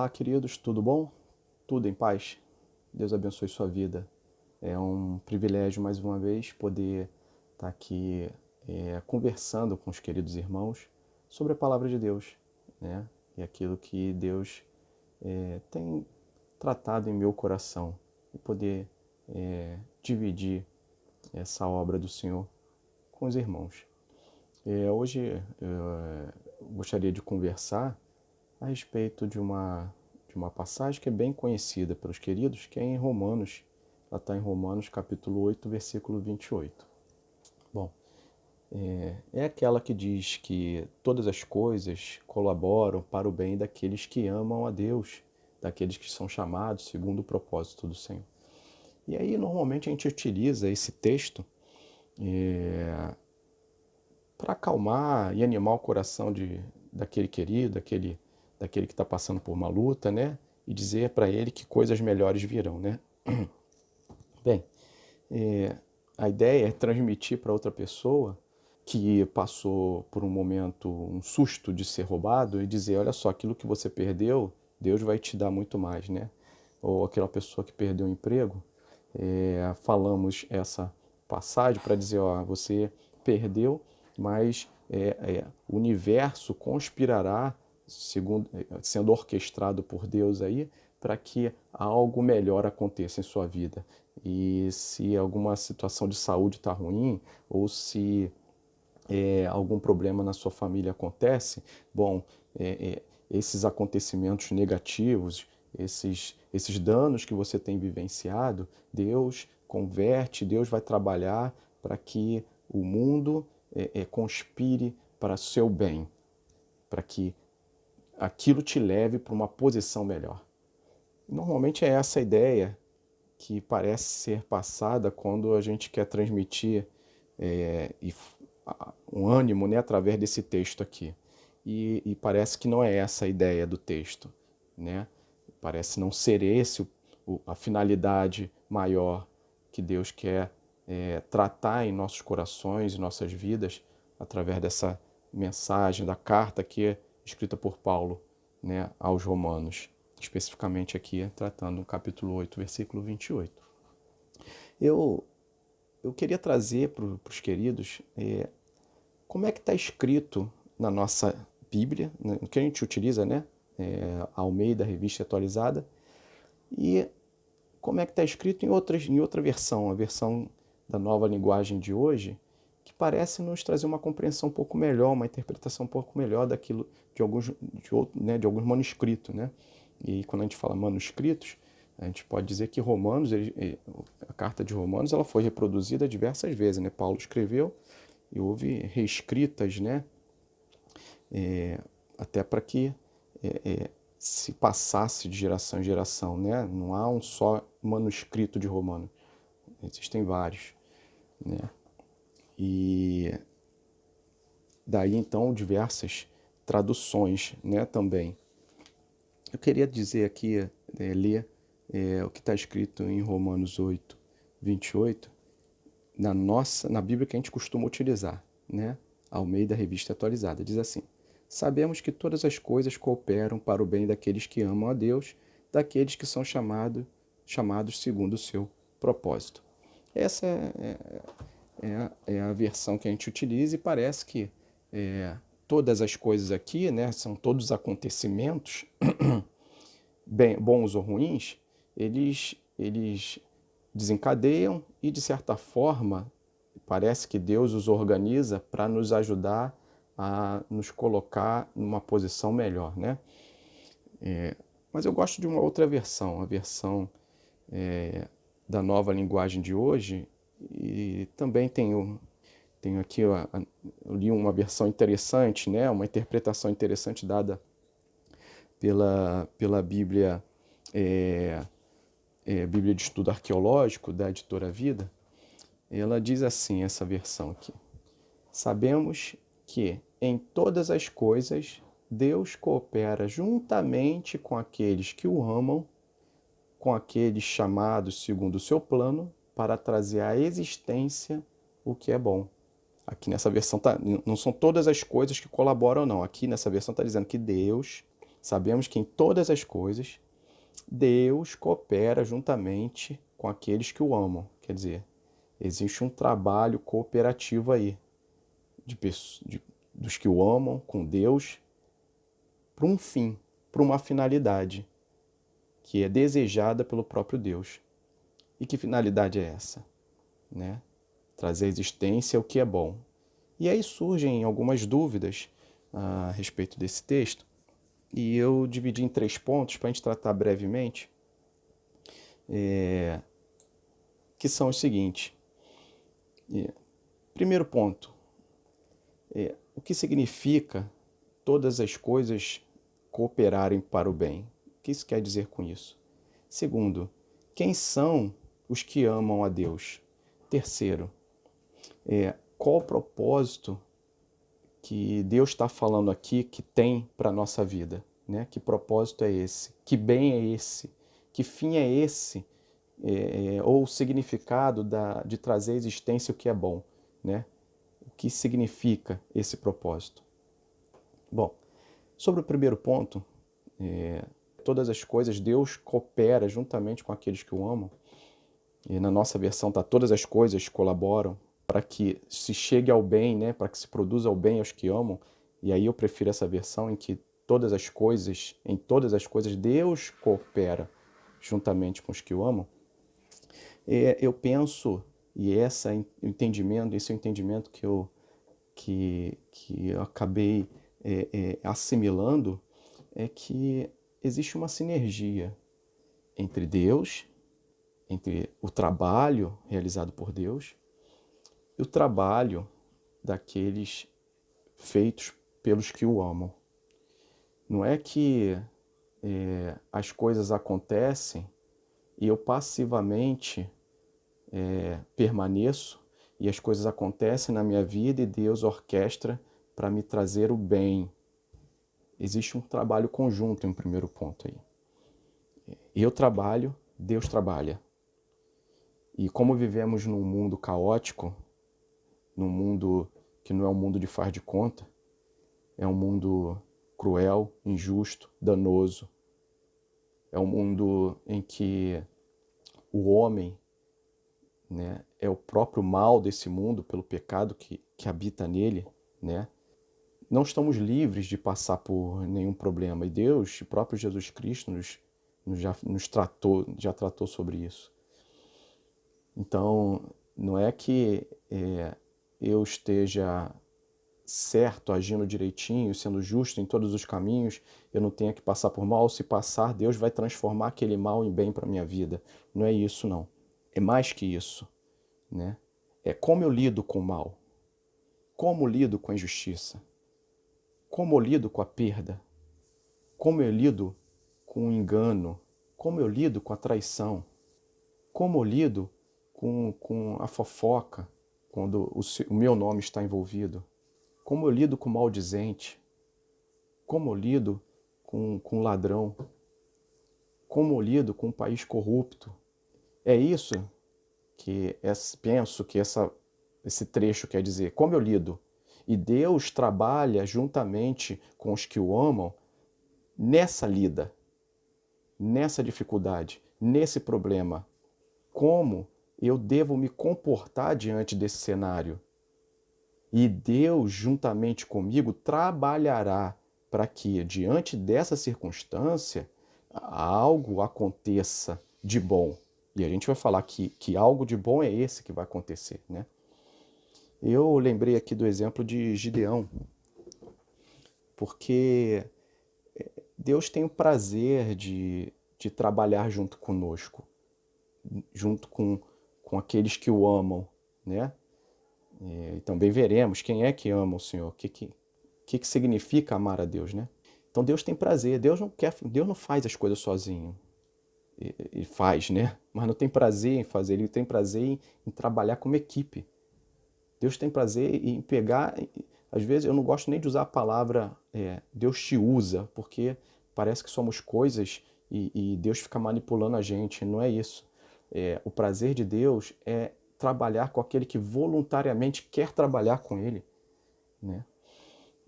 Olá, queridos, tudo bom? Tudo em paz? Deus abençoe sua vida. É um privilégio, mais uma vez, poder estar aqui conversando com os queridos irmãos sobre a palavra de Deus, né? E aquilo que Deus tem tratado em meu coração e poder dividir essa obra do Senhor com os irmãos. Hoje eu gostaria de conversar a respeito de uma passagem que é bem conhecida pelos queridos, que é em Romanos. Ela está em Romanos capítulo 8, versículo 28. Bom, é aquela que diz que todas as coisas colaboram para o bem daqueles que amam a Deus, daqueles que são chamados segundo o propósito do Senhor. E aí, normalmente, a gente utiliza esse texto para acalmar e animar o coração daquele querido, daquele que está passando por uma luta, né? E dizer para ele que coisas melhores virão, né? Bem, a ideia é transmitir para outra pessoa que passou por um momento, um susto de ser roubado e dizer, olha só, aquilo que você perdeu, Deus vai te dar muito mais, né? Ou aquela pessoa que perdeu o emprego, falamos essa passagem para dizer, ó, você perdeu, mas o universo conspirará, sendo orquestrado por Deus aí, para que algo melhor aconteça em sua vida. E se alguma situação de saúde está ruim, ou se algum problema na sua família acontece, bom, esses acontecimentos negativos, esses danos que você tem vivenciado, Deus converte, Deus vai trabalhar para que o mundo conspire para o seu bem, para que aquilo te leve para uma posição melhor. Normalmente é essa a ideia que parece ser passada quando a gente quer transmitir um ânimo, né, através desse texto aqui. E parece que não é essa a ideia do texto, né? Parece não ser esse a finalidade maior que Deus quer tratar em nossos corações e nossas vidas através dessa mensagem, da carta que é escrita por Paulo, né, aos Romanos, especificamente aqui tratando o capítulo 8, versículo 28. Eu, eu queria trazer para os queridos como é que está escrito na nossa Bíblia, né, que a gente utiliza, né? Almeida, Revista Atualizada, e como é que está escrito em outra versão, a versão da Nova Linguagem de hoje, que parece nos trazer uma compreensão um pouco melhor, uma interpretação um pouco melhor daquilo de alguns manuscritos, né? E quando a gente fala manuscritos, a gente pode dizer que Romanos, a carta de Romanos, ela foi reproduzida diversas vezes, né? Paulo escreveu e houve reescritas, né? Até para que se passasse de geração em geração, né? Não há um só manuscrito de Romano, existem vários, né? E daí então diversas traduções, né? Também. Eu queria dizer aqui, ler o que está escrito em Romanos 8, 28, na Bíblia que a gente costuma utilizar, né? Almeida Revista Atualizada, diz assim: sabemos que todas as coisas cooperam para o bem daqueles que amam a Deus, daqueles que são chamados segundo o seu propósito. Essa é a versão que a gente utiliza e parece que todas as coisas aqui, né, são todos os acontecimentos, bons ou ruins, eles desencadeiam e, de certa forma, parece que Deus os organiza para nos ajudar a nos colocar numa posição melhor, né? Mas eu gosto de uma outra versão, a versão da Nova Linguagem de hoje, e também tenho aqui, eu li uma versão interessante, né? Uma interpretação interessante dada pela Bíblia, Bíblia de Estudo Arqueológico, da editora Vida. Ela diz assim, essa versão aqui: sabemos que em todas as coisas Deus coopera juntamente com aqueles que o amam, com aqueles chamados segundo o seu plano, para trazer à existência o que é bom. Aqui nessa versão não são todas as coisas que colaboram, não. Aqui nessa versão está dizendo que Deus Sabemos que em todas as coisas Deus coopera juntamente com aqueles que o amam. Quer dizer, existe um trabalho cooperativo aí dos que o amam com Deus para um fim, para uma finalidade que é desejada pelo próprio Deus. E que finalidade é essa? Né? Trazer à existência o que é bom. E aí surgem algumas dúvidas a respeito desse texto, e eu dividi em 3 pontos para a gente tratar brevemente, que são os seguintes. Primeiro ponto, o que significa todas as coisas cooperarem para o bem? O que isso quer dizer com isso? Segundo, quem são os que amam a Deus? Terceiro, qual o propósito que Deus está falando aqui que tem para a nossa vida? Né? Que propósito é esse? Que bem é esse? Que fim é esse? Ou o significado de trazer à existência o que é bom? Né? O que significa esse propósito? Bom, sobre o primeiro ponto, todas as coisas, Deus coopera juntamente com aqueles que o amam. E na nossa versão está todas as coisas colaboram para que se chegue ao bem, né? Para que se produza o bem aos que amam. E aí eu prefiro essa versão em que em todas as coisas, Deus coopera juntamente com os que o amam. Eu penso, e esse é o entendimento que eu acabei assimilando, é que existe uma sinergia entre Deus, entre o trabalho realizado por Deus e o trabalho daqueles feitos pelos que o amam. Não é que as coisas acontecem e eu passivamente permaneço e as coisas acontecem na minha vida e Deus orquestra para me trazer o bem. Existe um trabalho conjunto em um primeiro ponto aí. Eu trabalho, Deus trabalha. E como vivemos num mundo caótico, num mundo que não é um mundo de faz de conta, é um mundo cruel, injusto, danoso. É um mundo em que o homem, né, é o próprio mal desse mundo pelo pecado que habita nele, né? Não estamos livres de passar por nenhum problema. E Deus, o próprio Jesus Cristo, já tratou sobre isso. Então, não é que eu esteja certo, agindo direitinho, sendo justo em todos os caminhos, eu não tenha que passar por mal. Se passar, Deus vai transformar aquele mal em bem para a minha vida. Não é isso, não. É mais que isso, né? É como eu lido com o mal, como eu lido com a injustiça, como eu lido com a perda, como eu lido com o engano, como eu lido com a traição, como eu lido com a fofoca, quando o meu nome está envolvido, como eu lido com o maldizente, como eu lido com o ladrão, como eu lido com um país corrupto. É isso que penso que esse trecho quer dizer. Como eu lido? E Deus trabalha juntamente com os que o amam nessa lida, nessa dificuldade, nesse problema. Como eu devo me comportar diante desse cenário? E Deus, juntamente comigo, trabalhará para que, diante dessa circunstância, algo aconteça de bom. E a gente vai falar que algo de bom é esse que vai acontecer, né? Eu lembrei aqui do exemplo de Gideão, porque Deus tem o prazer de trabalhar junto conosco, junto com aqueles que o amam, né? E também veremos quem é que ama o Senhor, o que significa amar a Deus, né? Então Deus tem prazer, Deus não faz as coisas sozinho, ele faz, né? Mas não tem prazer em fazer, ele tem prazer em trabalhar como equipe. Deus tem prazer em pegar, às vezes eu não gosto nem de usar a palavra Deus te usa, porque parece que somos coisas e Deus fica manipulando a gente, não é isso. O prazer de Deus é trabalhar com aquele que voluntariamente quer trabalhar com ele, né?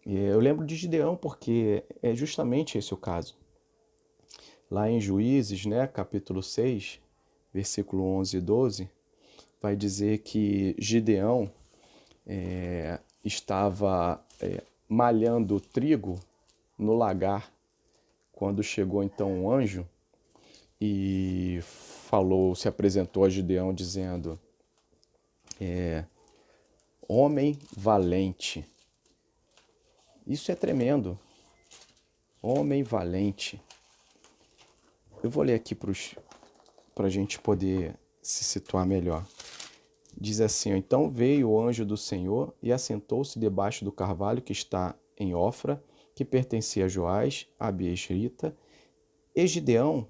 Eu lembro de Gideão porque é justamente esse o caso. Lá em Juízes, né, capítulo 6, versículo 11 e 12, vai dizer que Gideão estava malhando trigo no lagar, quando chegou então um anjo e falou, se apresentou a Gideão dizendo: homem valente. Isso é tremendo. Homem valente. Eu vou ler aqui para a gente poder se situar melhor. Diz assim: então veio o anjo do Senhor e assentou-se debaixo do carvalho que está em Ofra, que pertencia a Joás, a Abiesrita, e Gideão,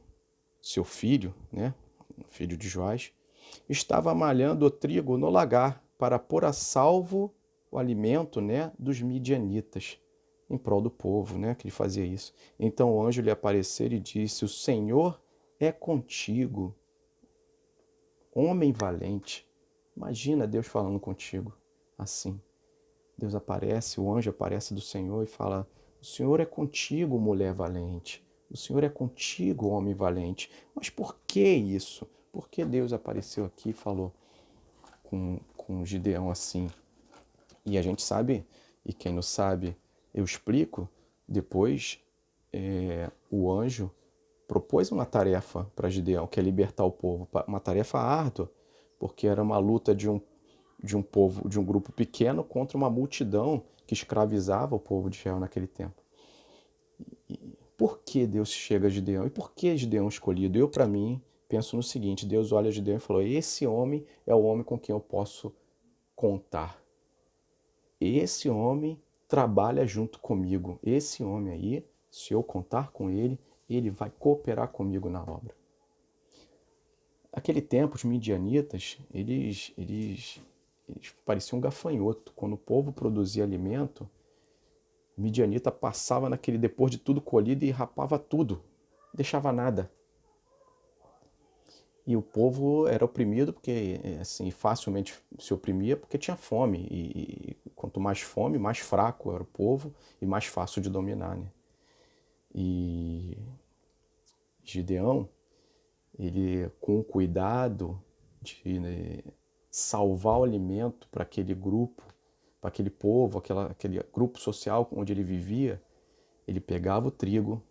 seu filho, né, filho de Joás, estava malhando o trigo no lagar para pôr a salvo o alimento, né, dos midianitas, em prol do povo, né, que ele fazia isso. Então o anjo lhe apareceu e disse: o Senhor é contigo, homem valente. Imagina Deus falando contigo assim. Deus aparece, o anjo aparece do Senhor e fala: o Senhor é contigo, mulher valente. O Senhor é contigo, homem valente. Mas por que isso? Por que Deus apareceu aqui e falou com Gideão assim? E a gente sabe, e quem não sabe, eu explico, depois o anjo propôs uma tarefa para Gideão, que é libertar o povo, uma tarefa árdua, porque era uma luta de um povo, de um grupo pequeno contra uma multidão que escravizava o povo de Israel naquele tempo. E por que Deus chega a Gideão? E por que Gideão escolhido? Eu, para mim, penso no seguinte: Deus olha Gideão e falou: esse homem é o homem com quem eu posso contar. Esse homem trabalha junto comigo. Esse homem aí, se eu contar com ele, ele vai cooperar comigo na obra. Naquele tempo, os midianitas, eles pareciam um gafanhoto. Quando o povo produzia alimento, o midianita passava naquele, depois de tudo colhido, e rapava tudo, deixava nada. E o povo era oprimido porque, assim, facilmente se oprimia porque tinha fome. E quanto mais fome, mais fraco era o povo e mais fácil de dominar, né? E Gideão, ele com o cuidado de, né, salvar o alimento para aquele grupo, para aquele povo, aquele grupo social onde ele vivia, ele pegava o trigo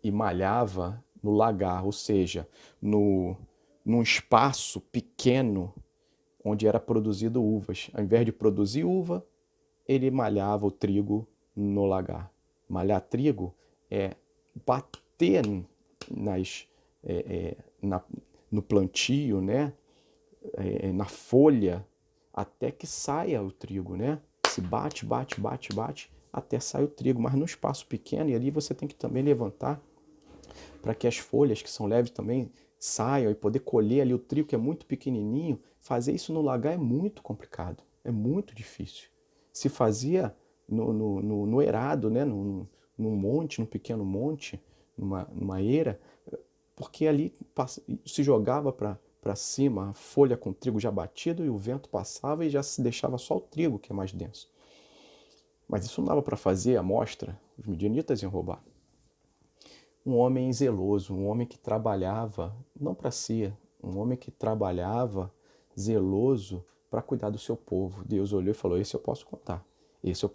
e malhava no lagar, ou seja, num espaço pequeno onde era produzido uvas. Ao invés de produzir uva, ele malhava o trigo no lagar. Malhar trigo é bater nas, na, no plantio, né? Na folha, até que saia o trigo, né? Se bate, bate, bate, bate, até sair o trigo. Mas num espaço pequeno, e ali você tem que também levantar para que as folhas, que são leves também, saiam e poder colher ali o trigo, que é muito pequenininho. Fazer isso no lagar é muito complicado, é muito difícil. Se fazia no erado, né? Num monte, num pequeno monte, numa eira, porque ali se jogava para cima a folha com trigo já batido e o vento passava e já se deixava só o trigo, que é mais denso. Mas isso não dava para fazer à mostra, os midianitas iam roubar. Um homem zeloso, um homem que trabalhava, não para si, um homem que trabalhava zeloso para cuidar do seu povo. Deus olhou e falou: esse eu posso contar, esse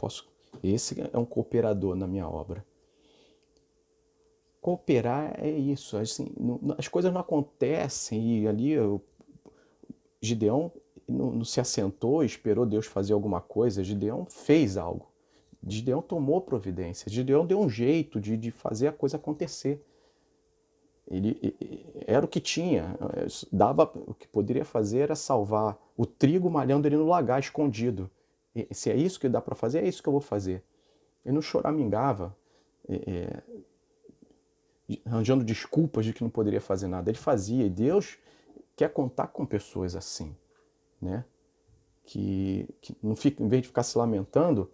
é um cooperador na minha obra. Cooperar é isso, assim, as coisas não acontecem e ali Gideão não se assentou e esperou Deus fazer alguma coisa. Gideão fez algo. Gideão tomou providência. Gideão deu um jeito de fazer a coisa acontecer. Ele era o que tinha. O que poderia fazer era salvar o trigo malhando ele no lagar, escondido. Se é isso que dá para fazer, é isso que eu vou fazer. Ele não choramingava, arranjando desculpas de que não poderia fazer nada. Ele fazia. E Deus quer contar com pessoas assim, né? Que não fica, em vez de ficar se lamentando,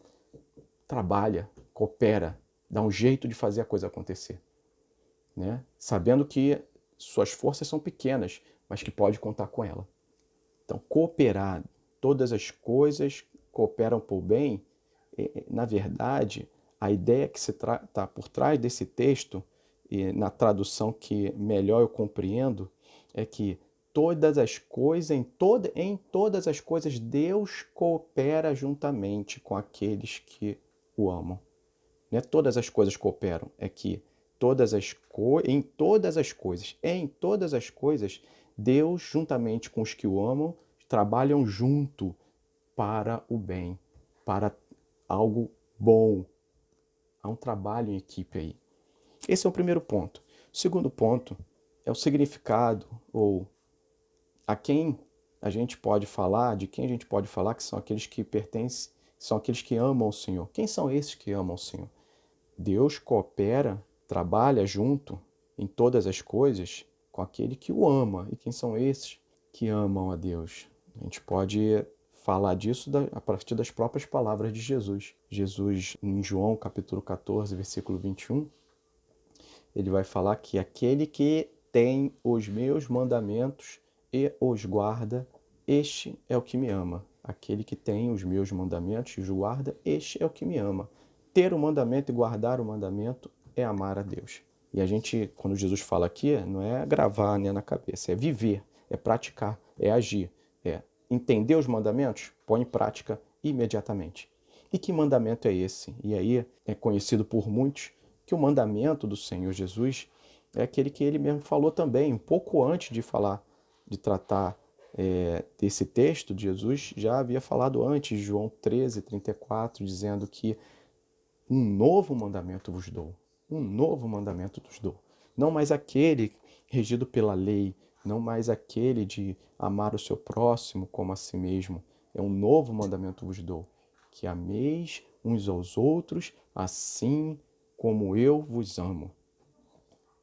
trabalha, coopera, dá um jeito de fazer a coisa acontecer, né? Sabendo que suas forças são pequenas, mas que pode contar com ela. Então, cooperar, todas as coisas cooperam por bem, na verdade, a ideia que está por trás desse texto, e na tradução que melhor eu compreendo, é que todas as coisas, em todas as coisas, Deus coopera juntamente com aqueles que o amam. Não é todas as coisas cooperam, é que em todas as coisas, Deus, juntamente com os que o amam, trabalham junto para o bem, para algo bom. Há um trabalho em equipe aí. Esse é o primeiro ponto. O segundo ponto é o significado, ou a quem a gente pode falar, de quem a gente pode falar que são aqueles que pertencem, são aqueles que amam o Senhor. Quem são esses que amam o Senhor? Deus coopera, trabalha junto em todas as coisas com aquele que o ama. E quem são esses que amam a Deus? A gente pode falar disso a partir das próprias palavras de Jesus. Jesus, em João capítulo 14, versículo 21, ele vai falar que aquele que tem os meus mandamentos e os guarda, este é o que me ama. Aquele que tem os meus mandamentos e os guarda, este é o que me ama. Ter o mandamento e guardar o mandamento é amar a Deus. E a gente, quando Jesus fala aqui, não é gravar, né, na cabeça, é viver, é praticar, é agir, é entender os mandamentos, põe em prática imediatamente. E que mandamento é esse? E aí é conhecido por muitos que o mandamento do Senhor Jesus é aquele que ele mesmo falou também, um pouco antes de falar, de tratar desse texto de Jesus, já havia falado antes, João 13, 34, dizendo que um novo mandamento vos dou, um novo mandamento vos dou. Não mais aquele regido pela lei, não mais aquele de amar o seu próximo como a si mesmo. É um novo mandamento vos dou, que ameis uns aos outros assim como eu vos amo.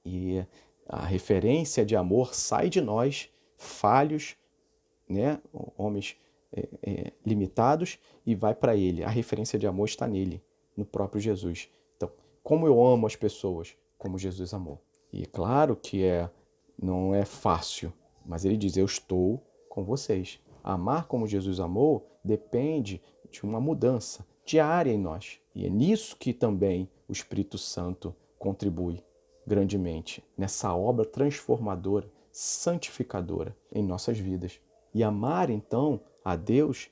E a referência de amor sai de nós, falhos, né, homens limitados, e vai para ele. A referência de amor está nele, no próprio Jesus. Então, como eu amo as pessoas, como Jesus amou. E claro que não é fácil, mas ele diz, eu estou com vocês. Amar como Jesus amou depende de uma mudança diária em nós. E é nisso que também o Espírito Santo contribui grandemente, nessa obra transformadora, santificadora em nossas vidas. E amar, então, a Deus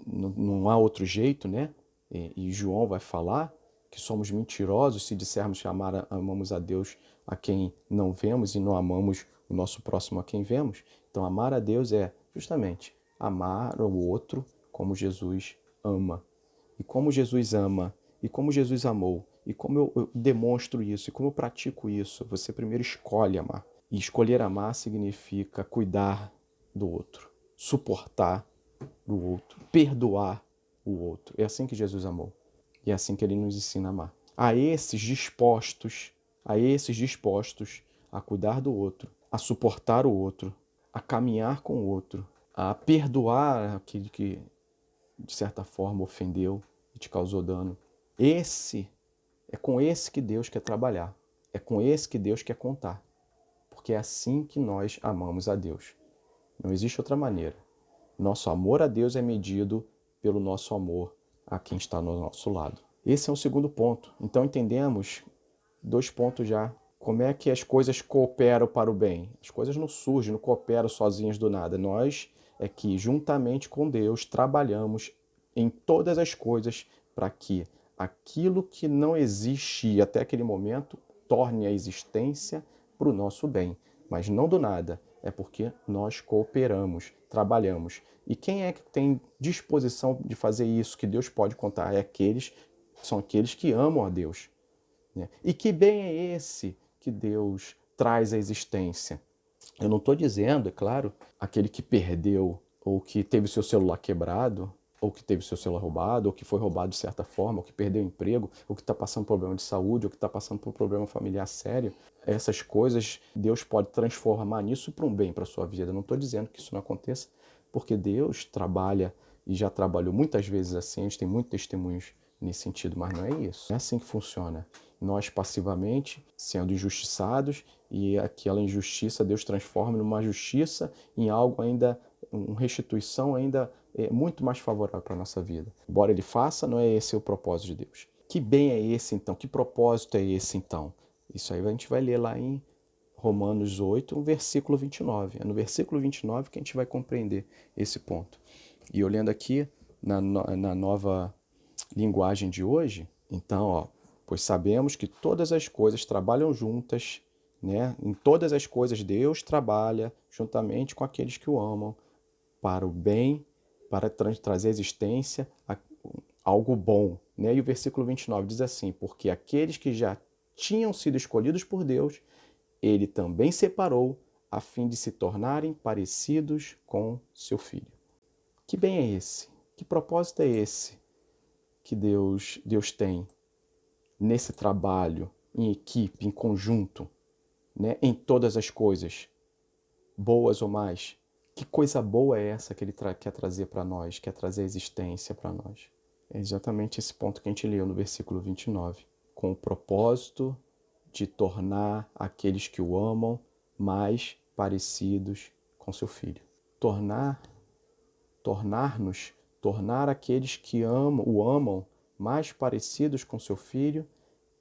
não há outro jeito, né? E João vai falar que somos mentirosos se dissermos que amamos a Deus a quem não vemos e não amamos o nosso próximo a quem vemos. Então, amar a Deus é justamente amar o outro como Jesus ama. E como Jesus ama, e como Jesus amou, e como eu demonstro isso, e como eu pratico isso, você primeiro escolhe amar. E escolher amar significa cuidar do outro, suportar o outro, perdoar o outro. É assim que Jesus amou. E é assim que ele nos ensina a amar. A esses dispostos a cuidar do outro, a suportar o outro, a caminhar com o outro, a perdoar aquele que, de certa forma, ofendeu e te causou dano. É com esse que Deus quer trabalhar. É com esse que Deus quer contar. Porque é assim que nós amamos a Deus. Não existe outra maneira. Nosso amor a Deus é medido pelo nosso amor a quem está no nosso lado. Esse é um segundo ponto. Então entendemos 2 pontos já. Como é que as coisas cooperam para o bem? As coisas não surgem, não cooperam sozinhas do nada. Nós é que, juntamente com Deus, trabalhamos em todas as coisas para que aquilo que não existia até aquele momento torne a existência para o nosso bem. Mas não do nada, é porque nós cooperamos, trabalhamos. E quem é que tem disposição de fazer isso, que Deus pode contar? São aqueles que amam a Deus. Né? E que bem é esse que Deus traz à existência? Eu não estou dizendo, é claro, aquele que perdeu, ou que teve seu celular quebrado, ou que teve seu celular roubado, ou que foi roubado de certa forma, ou que perdeu o emprego, ou que está passando por problema de saúde, ou que está passando por um problema familiar sério. Essas coisas, Deus pode transformar nisso para um bem para a sua vida. Eu não estou dizendo que isso não aconteça, porque Deus trabalha e já trabalhou muitas vezes assim, a gente tem muitos testemunhos nesse sentido, mas não é isso. Não é assim que funciona. Nós passivamente sendo injustiçados, e aquela injustiça Deus transforma numa justiça, em algo ainda, uma restituição ainda muito mais favorável para a nossa vida. Embora ele faça, não é esse o propósito de Deus. Que bem é esse então? Que propósito é esse então? Isso aí a gente vai ler lá em Romanos 8, versículo 29. É no versículo 29 que a gente vai compreender esse ponto. E olhando aqui na nova linguagem de hoje, então, pois sabemos que todas as coisas trabalham juntas, né? Em todas as coisas Deus trabalha juntamente com aqueles que o amam para o bem, para trazer à existência algo bom, né? E o versículo 29 diz assim: porque aqueles que já tinham sido escolhidos por Deus, ele também separou a fim de se tornarem parecidos com seu filho. Que bem é esse? Que propósito é esse que Deus tem nesse trabalho, em equipe, em conjunto, né? Em todas as coisas, boas ou mais? Que coisa boa é essa que ele quer trazer para nós, quer trazer a existência para nós? É exatamente esse ponto que a gente leu no versículo 29. Com o propósito de tornar aqueles que o amam mais parecidos com seu filho. Tornar-nos, tornar aqueles que o amam mais parecidos com seu filho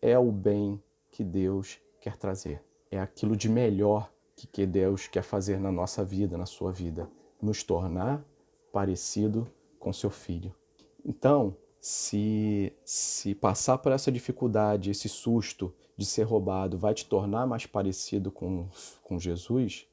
é o bem que Deus quer trazer. É aquilo de melhor que Deus quer fazer na nossa vida, na sua vida. Nos tornar parecido com seu filho. Então, se passar por essa dificuldade, esse susto de ser roubado, vai te tornar mais parecido com Jesus,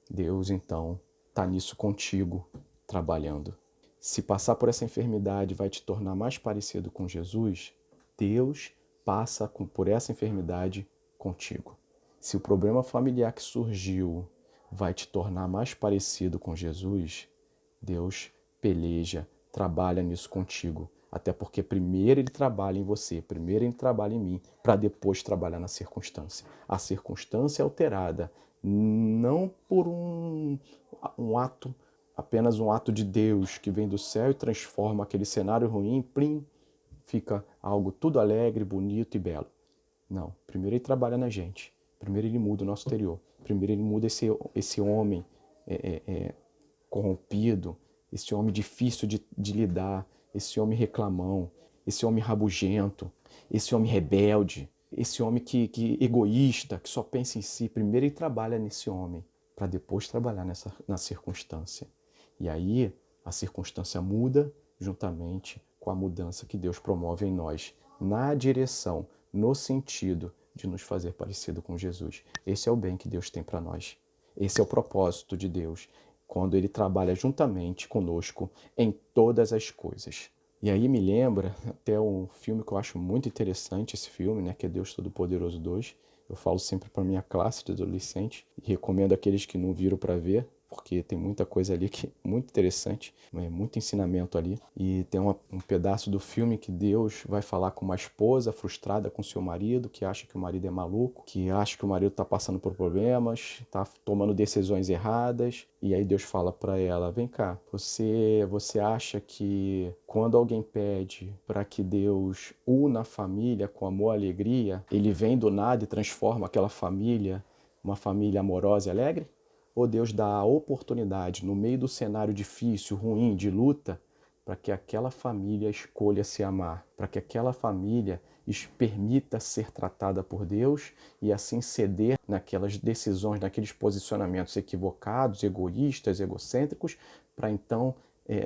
Deus, então, está nisso contigo, trabalhando. Se passar por essa enfermidade vai te tornar mais parecido com Jesus, Deus passa por essa enfermidade contigo. Se o problema familiar que surgiu vai te tornar mais parecido com Jesus, Deus peleja, trabalha nisso contigo. Até porque primeiro ele trabalha em você, primeiro ele trabalha em mim, para depois trabalhar na circunstância. A circunstância é alterada, não por um ato, apenas um ato de Deus que vem do céu e transforma aquele cenário ruim, plim, fica algo tudo alegre, bonito e belo. Não, primeiro ele trabalha na gente, primeiro ele muda o nosso exterior, primeiro ele muda esse homem corrompido, esse homem difícil de lidar, esse homem reclamão, esse homem rabugento, esse homem rebelde, esse homem que egoísta, que só pensa em si. Primeiro ele trabalha nesse homem, para depois trabalhar na circunstância. E aí a circunstância muda juntamente com a mudança que Deus promove em nós, na direção, no sentido de nos fazer parecido com Jesus. Esse é o bem que Deus tem para nós. Esse é o propósito de Deus, quando Ele trabalha juntamente conosco em todas as coisas. E aí me lembra até um filme que eu acho muito interessante, esse filme, né, que é Deus Todo-Poderoso 2. Eu falo sempre para minha classe de adolescente e recomendo aqueles que não viram para ver, porque tem muita coisa ali que é muito interessante, muito ensinamento ali. E tem um pedaço do filme que Deus vai falar com uma esposa frustrada com seu marido, que acha que o marido é maluco, que acha que o marido está passando por problemas, está tomando decisões erradas. E aí Deus fala para ela: vem cá, você acha que quando alguém pede para que Deus una a família com amor e alegria, ele vem do nada e transforma aquela família uma família amorosa e alegre? Ou Deus dá a oportunidade, no meio do cenário difícil, ruim, de luta, para que aquela família escolha se amar, para que aquela família permita ser tratada por Deus e assim ceder naquelas decisões, naqueles posicionamentos equivocados, egoístas, egocêntricos, para então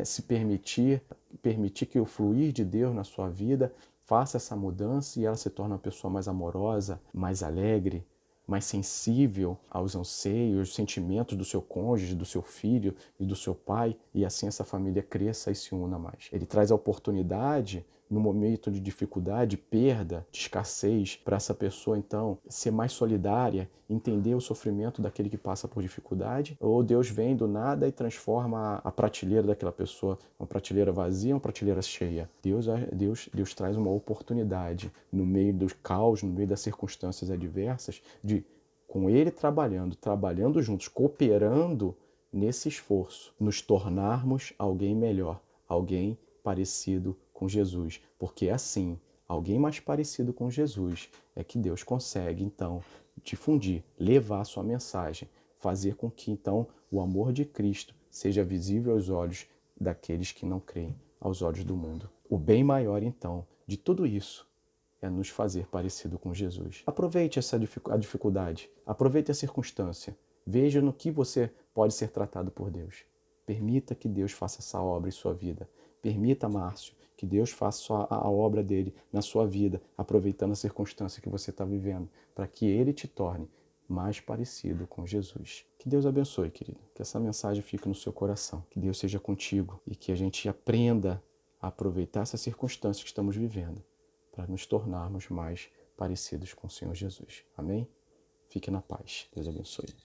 se permitir que o fluir de Deus na sua vida faça essa mudança e ela se torne uma pessoa mais amorosa, mais alegre, mais sensível aos anseios, aos sentimentos do seu cônjuge, do seu filho e do seu pai, e assim essa família cresça e se una mais. Ele traz a oportunidade, no momento de dificuldade, perda, de escassez, para essa pessoa, então, ser mais solidária, entender o sofrimento daquele que passa por dificuldade, ou Deus vem do nada e transforma a prateleira daquela pessoa, uma prateleira vazia, uma prateleira cheia. Deus traz uma oportunidade no meio do caos, no meio das circunstâncias adversas, com Ele trabalhando juntos, cooperando nesse esforço, nos tornarmos alguém melhor, alguém parecido com Jesus. Porque é assim, alguém mais parecido com Jesus é que Deus consegue, então, difundir, levar a sua mensagem, fazer com que, então, o amor de Cristo seja visível aos olhos daqueles que não creem aos olhos do mundo. O bem maior, então, de tudo isso é nos fazer parecido com Jesus. Aproveite a dificuldade, aproveite a circunstância, veja no que você pode ser tratado por Deus. Permita que Deus faça essa obra em sua vida. Permita, Márcio, que Deus faça a obra dele na sua vida, aproveitando a circunstância que você está vivendo, para que ele te torne mais parecido com Jesus. Que Deus abençoe, querido. Que essa mensagem fique no seu coração. Que Deus seja contigo e que a gente aprenda a aproveitar essa circunstância que estamos vivendo para nos tornarmos mais parecidos com o Senhor Jesus. Amém? Fique na paz. Deus abençoe.